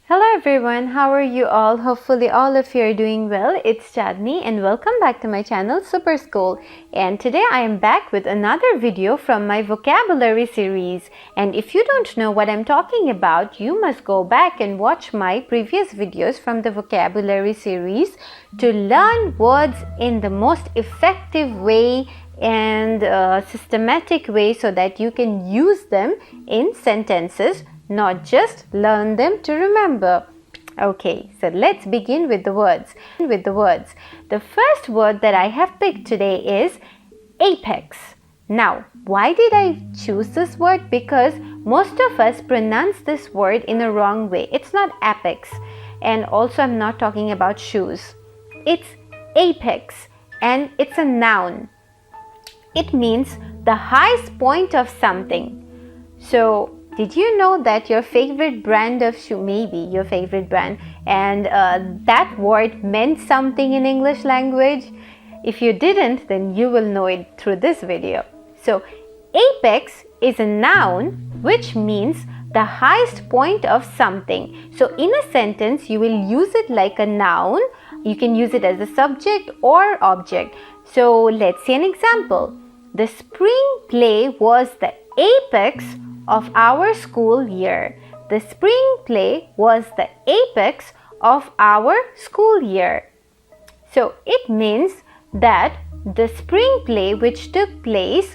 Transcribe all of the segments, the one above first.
Hello everyone, how are you all? Hopefully all of you are doing well. It's Chandni and welcome back to my channel Super School. And today I am back with another video from my vocabulary series. And if you don't know what I'm talking about, you must go back and watch my previous videos from the vocabulary series to learn words in the most effective way and systematic way so that you can use them in sentences, not just learn them to remember. Okay, so let's begin with the words. The first word that I have picked today is apex. Now, why did I choose this word? Because most of us pronounce this word in a wrong way. It's not apex, and also I'm not talking about shoes. It's apex, and it's a noun. It means the highest point of something. So, did you know that your favorite brand of shoe, maybe your favorite brand, and that word meant something in English language? If you didn't, then you will know it through this video. So, apex is a noun which means the highest point of something. So, in a sentence, you will use it like a noun. You can use it as a subject or object. So, let's see an example. The spring play was the apex of our school year. The spring play was the apex of our school year. So it means that the spring play which took place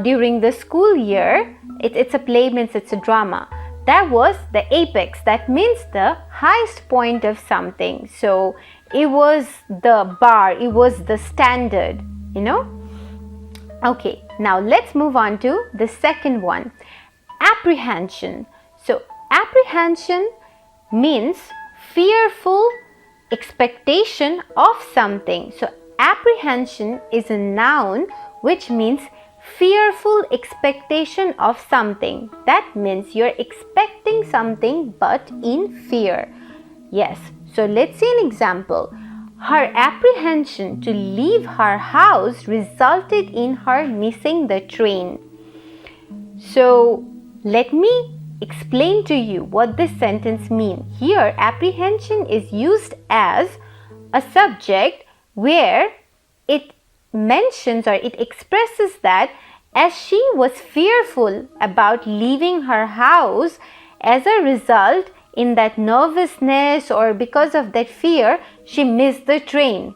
during the school year, it's a play, means it's a drama. That was the apex. That means the highest point of something. So it was the bar, it was the standard, you know. Okay, now let's move on to the second one. Apprehension. So apprehension means fearful expectation of something. So apprehension is a noun which means fearful expectation of something. That means you're expecting something but in fear. Yes, so let's see an example. Her apprehension to leave her house resulted in her missing the train. So let me explain to you what this sentence means. Here, apprehension is used as a subject where it mentions or it expresses that as she was fearful about leaving her house, as a result, in that nervousness or because of that fear, she missed the train.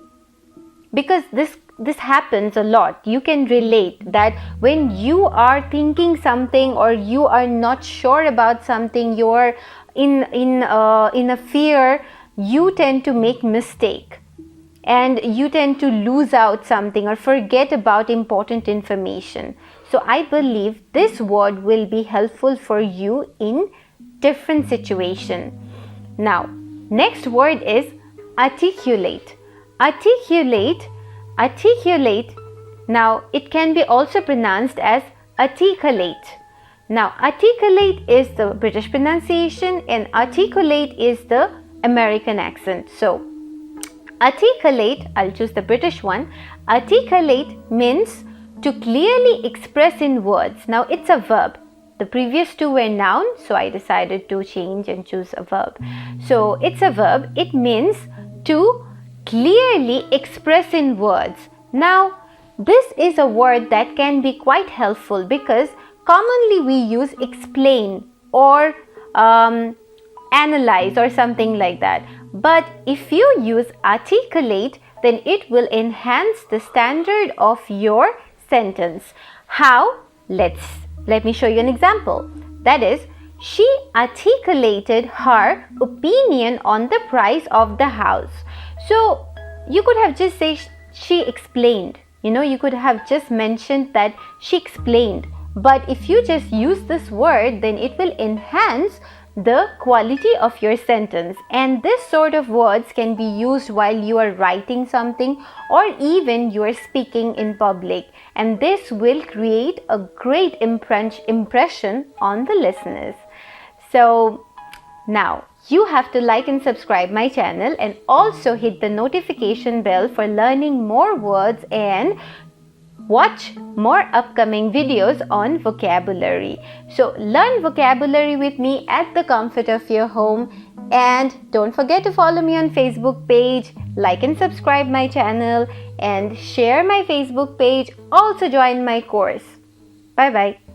Because this happens a lot. You can relate that when you are thinking something or you are not sure about something, you're in a fear, you tend to make mistake and you tend to lose out something or forget about important information. So I believe this word will be helpful for you in different situation. Now, next word is articulate. Articulate. Now, it can be also pronounced as articulate. Now, articulate is the British pronunciation and articulate is the American accent. So, articulate, I'll choose the British one. Articulate means to clearly express in words. Now, it's a verb. The previous two were nouns, so I decided to change and choose a verb. So, it's a verb. It means to clearly express in words. Now, this is a word that can be quite helpful because commonly we use explain or analyze or something like that. But if you use articulate, then it will enhance the standard of your sentence. How? Let me show you an example. That is, she articulated her opinion on the price of the house. So, you could have just said she explained. You know, you could have just mentioned that she explained. But if you just use this word, then it will enhance the quality of your sentence. And this sort of words can be used while you are writing something or even you are speaking in public. And this will create a great impression on the listeners. So now you have to like and subscribe my channel and also hit the notification bell for learning more words and watch more upcoming videos on vocabulary. So learn vocabulary with me at the comfort of your home, and don't forget to follow me on Facebook page, like and subscribe my channel, and share my Facebook page. Also join my course. Bye bye.